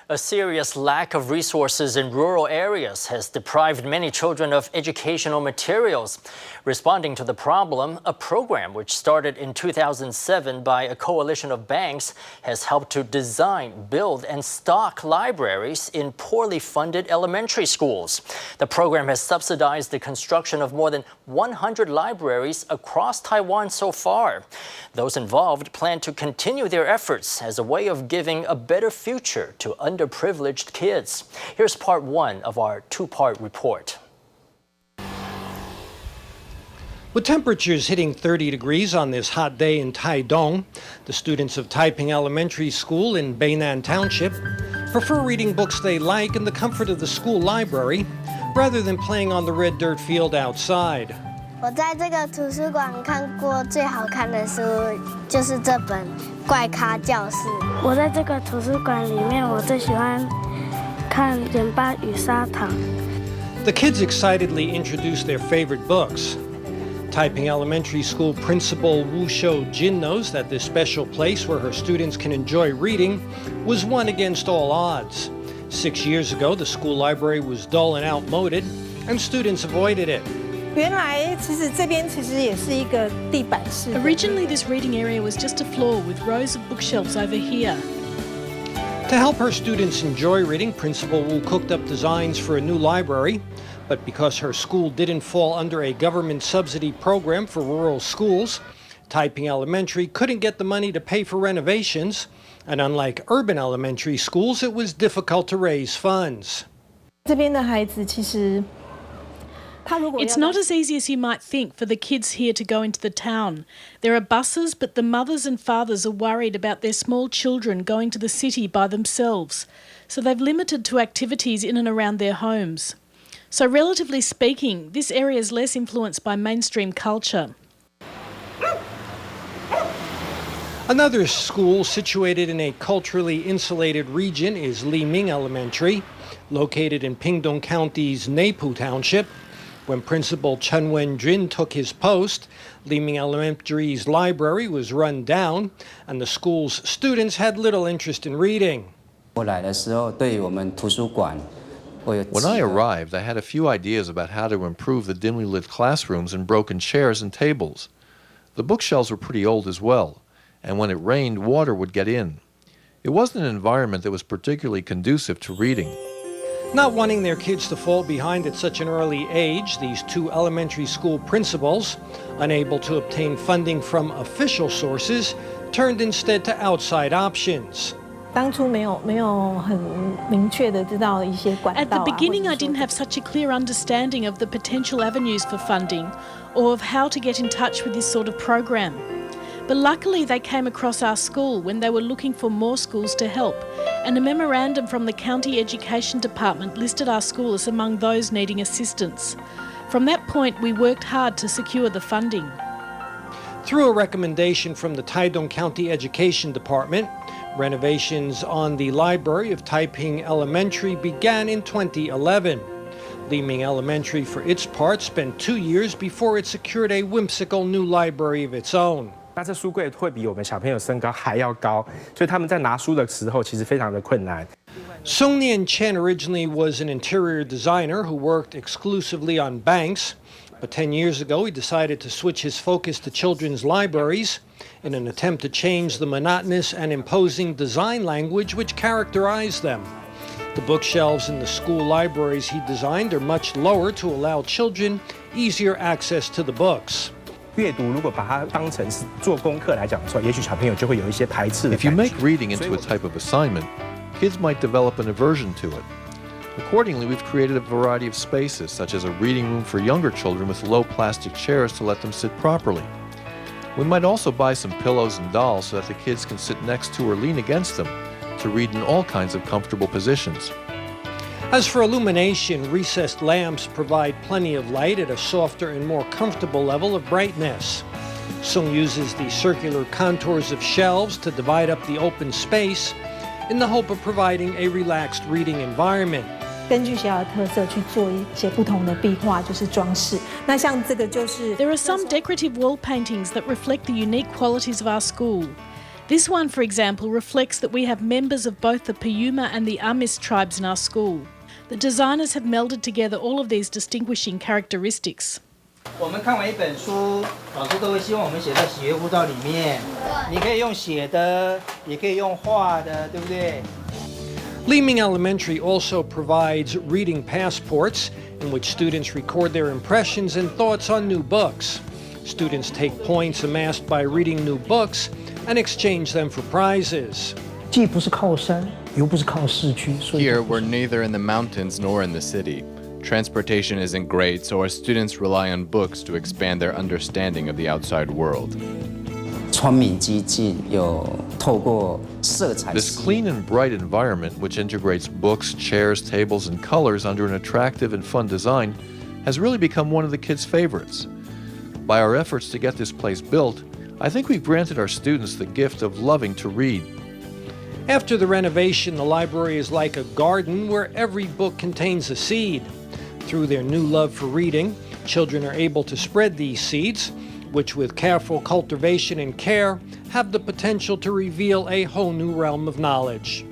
A serious lack of resources in rural areas has deprived many children of educational materials. Responding to the problem, a program which started in 2007 by a coalition of banks has helped to design, build, and stock libraries in poorly funded elementary schools. The program has subsidized the construction of more than 100 libraries across Taiwan so far. Those involved plan to continue their efforts as a way of giving a better future to underprivileged kids. Here's part one of our two-part report. With temperatures hitting 30 degrees on this hot day in Taitung, the students of Taiping Elementary School in Beinan Township prefer reading books they like in the comfort of the school library rather than playing on the red dirt field outside. 我在这个图书馆看过最好看的书就是这本《怪咖教室》。我在这个图书馆里面，我最喜欢看《盐巴与砂糖》。 The kids excitedly introduced their favorite books. Taiping Elementary School Principal Wu Hsiu-chin knows that this special place where her students can enjoy reading was won against all odds. 6 years ago, the school library was dull and outmoded, and students avoided it. Originally, this reading area was just a floor with rows of bookshelves over here. To help her students enjoy reading, Principal Wu cooked up designs for a new library. But because her school didn't fall under a government subsidy program for rural schools, Taiping Elementary couldn't get the money to pay for renovations. And unlike urban elementary schools, it was difficult to raise funds. It's not as easy as you might think for the kids here to go into the town. There are buses, but the mothers and fathers are worried about their small children going to the city by themselves. So they've limited to activities in and around their homes. So relatively speaking, this area is less influenced by mainstream culture. Another school situated in a culturally insulated region is Liming Elementary, located in Pingtung County's Neipu Township. When Principal Chen Wen-jun took his post, Liming Elementary's library was run down, and the school's students had little interest in reading. When I arrived, I had a few ideas about how to improve the dimly lit classrooms and broken chairs and tables. The bookshelves were pretty old as well, and when it rained, water would get in. It wasn't an environment that was particularly conducive to reading. Not wanting their kids to fall behind at such an early age, these two elementary school principals, unable to obtain funding from official sources, turned instead to outside options. At the beginning, I didn't have such a clear understanding of the potential avenues for funding or of how to get in touch with this sort of program. But luckily, they came across our school when they were looking for more schools to help, and a memorandum from the County Education Department listed our school as among those needing assistance. From that point, we worked hard to secure the funding. Through a recommendation from the Taitung County Education Department, renovations on the library of Taiping Elementary began in 2011. Liming Elementary, for its part, spent 2 years before it secured a whimsical new library of its own. 那这书柜会比我们小朋友身高还要高，所以他们在拿书的时候其实非常的困难。Sung Nien-chien originally was an interior designer who worked exclusively on banks, but 10 years ago he decided to switch his focus to children's libraries in an attempt to change the monotonous and imposing design language which characterized them. The bookshelves in the school libraries he designed are much lower to allow children easier access to the books. 阅读如果把它当成是做功课来讲的时候，也许小朋友就会有一些排斥的感觉。 If you make reading into a type of assignment, kids might develop an aversion to it. Accordingly, we've created a variety of spaces, such as a reading room for younger children with low plastic chairs to let them sit properly. We might also buy some pillows and dolls so that the kids can sit next to or lean against them to read in all kinds of comfortable positions. As for illumination, recessed lamps provide plenty of light at a softer and more comfortable level of brightness. Sung uses the circular contours of shelves to divide up the open space in the hope of providing a relaxed reading environment. 根据学校的特色去做一些不同的壁画，就是装饰。那像这个就是 There are some decorative wall paintings that reflect the unique qualities of our school. This one, for example, reflects that we have members of both the Puyuma and the Amis tribes in our school. The designers have melded together all of these distinguishing characteristics. 我们看完一本书，老师都会希望我们写在喜悦步道里面。你可以用写的，也可以用画的，对不对？ Liming Elementary also provides reading passports in which students record their impressions and thoughts on new books. Students take points amassed by reading new books and exchange them for prizes. 既不是靠山，又不是靠市区，所以 Here, we're neither in the mountains nor in the city. Transportation isn't great, so our students rely on books to expand their understanding of the outside world. 窗明几净，有透过色彩。 This clean and bright environment, which integrates books, chairs, tables, and colors under an attractive and fun design, has really become one of the kids' favorites. By our efforts to get this place built, I think we've granted our students the gift of loving to read. After the renovation, the library is like a garden where every book contains a seed. Through their new love for reading, children are able to spread these seeds, which with careful cultivation and care have the potential to reveal a whole new realm of knowledge.